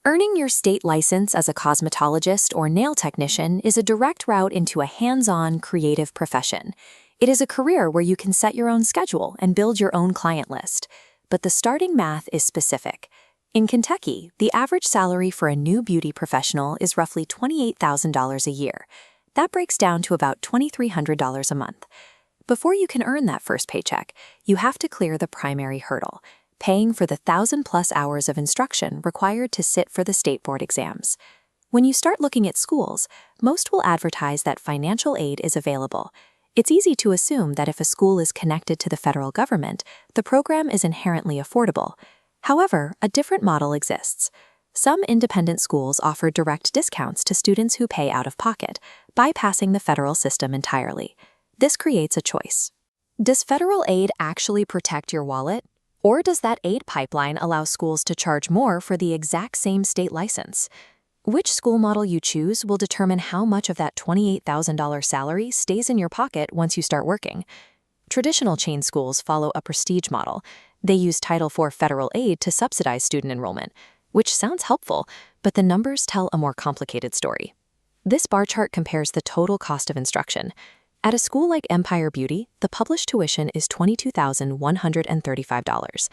Earning your state license as a cosmetologist or nail technician is a direct route into a hands-on, creative profession. It is a career where you can set your own schedule and build your own client list. But the starting math is specific. In Kentucky, the average salary for a new beauty professional is roughly $28,000 a year. That breaks down to about $2,300 a month. Before you can earn that first paycheck, you have to clear the primary hurdle, paying for the 1,000+ hours of instruction required to sit for the state board exams. When you start looking at schools, most will advertise that financial aid is available. It's easy to assume that if a school is connected to the federal government, the program is inherently affordable. However, a different model exists. Some independent schools offer direct discounts to students who pay out of pocket, bypassing the federal system entirely. This creates a choice. Does federal aid actually protect your wallet? Or does that aid pipeline allow schools to charge more for the exact same state license? Which school model you choose will determine how much of that $28,000 salary stays in your pocket once you start working. Traditional chain schools follow a prestige model. They use Title IV federal aid to subsidize student enrollment, which sounds helpful, but the numbers tell a more complicated story. This bar chart compares the total cost of instruction. At a school like Empire Beauty, the published tuition is $22,135.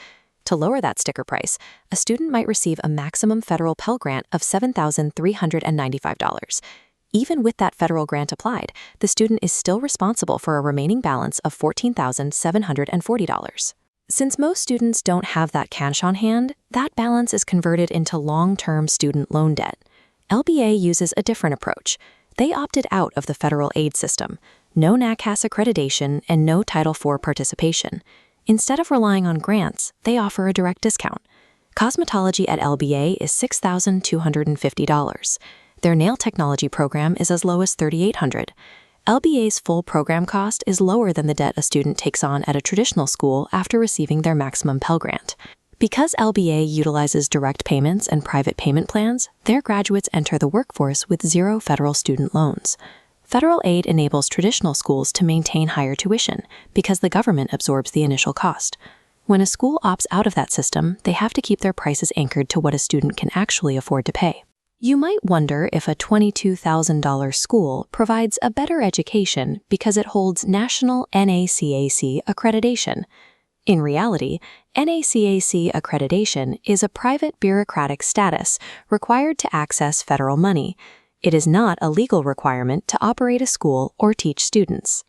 To lower that sticker price, a student might receive a maximum federal Pell grant of $7,395. Even with that federal grant applied, the student is still responsible for a remaining balance of $14,740. Since most students don't have that cash on hand, that balance is converted into long-term student loan debt. LBA uses a different approach. They opted out of the federal aid system. No NACAS accreditation, and no Title IV participation. Instead of relying on grants, they offer a direct discount. Cosmetology at LBA is $6,250. Their nail technology program is as low as $3,800. LBA's full program cost is lower than the debt a student takes on at a traditional school after receiving their maximum Pell Grant. Because LBA utilizes direct payments and private payment plans, their graduates enter the workforce with zero federal student loans. Federal aid enables traditional schools to maintain higher tuition because the government absorbs the initial cost. When a school opts out of that system, they have to keep their prices anchored to what a student can actually afford to pay. You might wonder if a $22,000 school provides a better education because it holds national NACAC accreditation. In reality, NACAC accreditation is a private bureaucratic status required to access federal money. It is not a legal requirement to operate a school or teach students.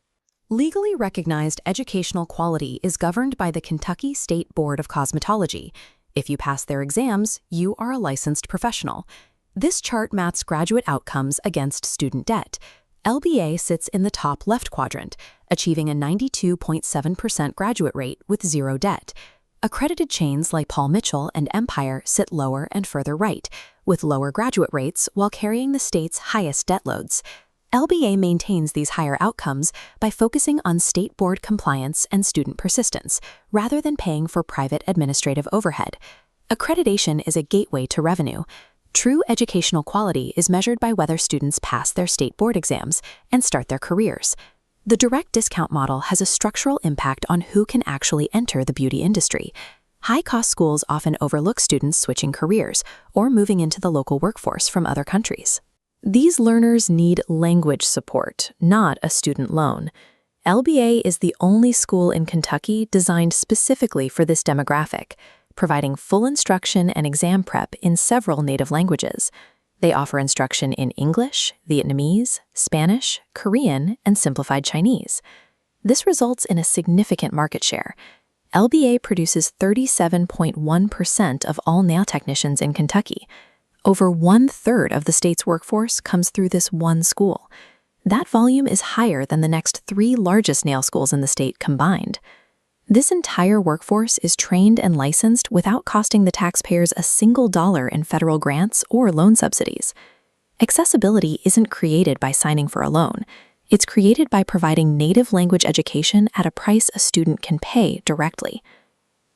Legally recognized educational quality is governed by the Kentucky State Board of Cosmetology. If you pass their exams, you are a licensed professional. This chart maps graduate outcomes against student debt. LBA sits in the top left quadrant, achieving a 92.7% graduate rate with zero debt. Accredited chains like Paul Mitchell and Empire sit lower and further right, with lower graduate rates while carrying the state's highest debt loads. LBA maintains these higher outcomes by focusing on state board compliance and student persistence, rather than paying for private administrative overhead. Accreditation is a gateway to revenue. True educational quality is measured by whether students pass their state board exams and start their careers. The direct discount model has a structural impact on who can actually enter the beauty industry. High-cost schools often overlook students switching careers or moving into the local workforce from other countries. These learners need language support, not a student loan. LBA is the only school in Kentucky designed specifically for this demographic, providing full instruction and exam prep in several native languages. They offer instruction in English, Vietnamese, Spanish, Korean, and simplified Chinese. This results in a significant market share. LBA produces 37.1% of all nail technicians in Kentucky. Over 1/3 of the state's workforce comes through this one school. That volume is higher than the next 3 largest nail schools in the state combined. This entire workforce is trained and licensed without costing the taxpayers a single dollar in federal grants or loan subsidies. Accessibility isn't created by signing for a loan. It's created by providing native language education at a price a student can pay directly.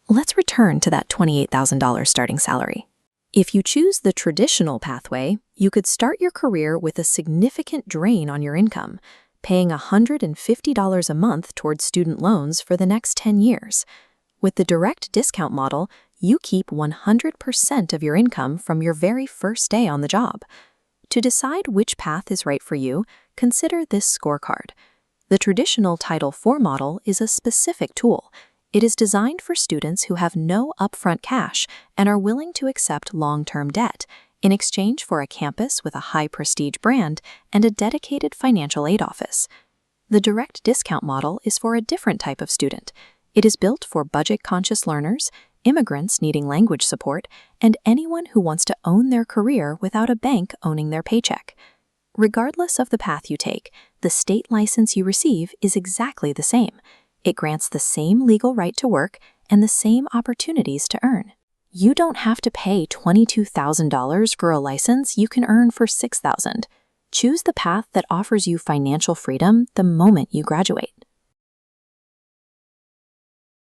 Let's return to that $28,000 starting salary. If you choose the traditional pathway, you could start your career with a significant drain on your income, paying $150 a month towards student loans for the next 10 years. With the direct discount model, You keep 100% of your income from your very first day on the job. To decide which path is right for you, consider this scorecard. The traditional Title IV model is a specific tool. It is designed for students who have no upfront cash and are willing to accept long-term debt in exchange for a campus with a high-prestige brand and a dedicated financial aid office. The direct discount model is for a different type of student. It is built for budget-conscious learners, immigrants needing language support, and anyone who wants to own their career without a bank owning their paycheck. Regardless of the path you take, the state license you receive is exactly the same. It grants the same legal right to work and the same opportunities to earn. You don't have to pay $22,000 for a license you can earn for $6,000. Choose the path that offers you financial freedom the moment you graduate.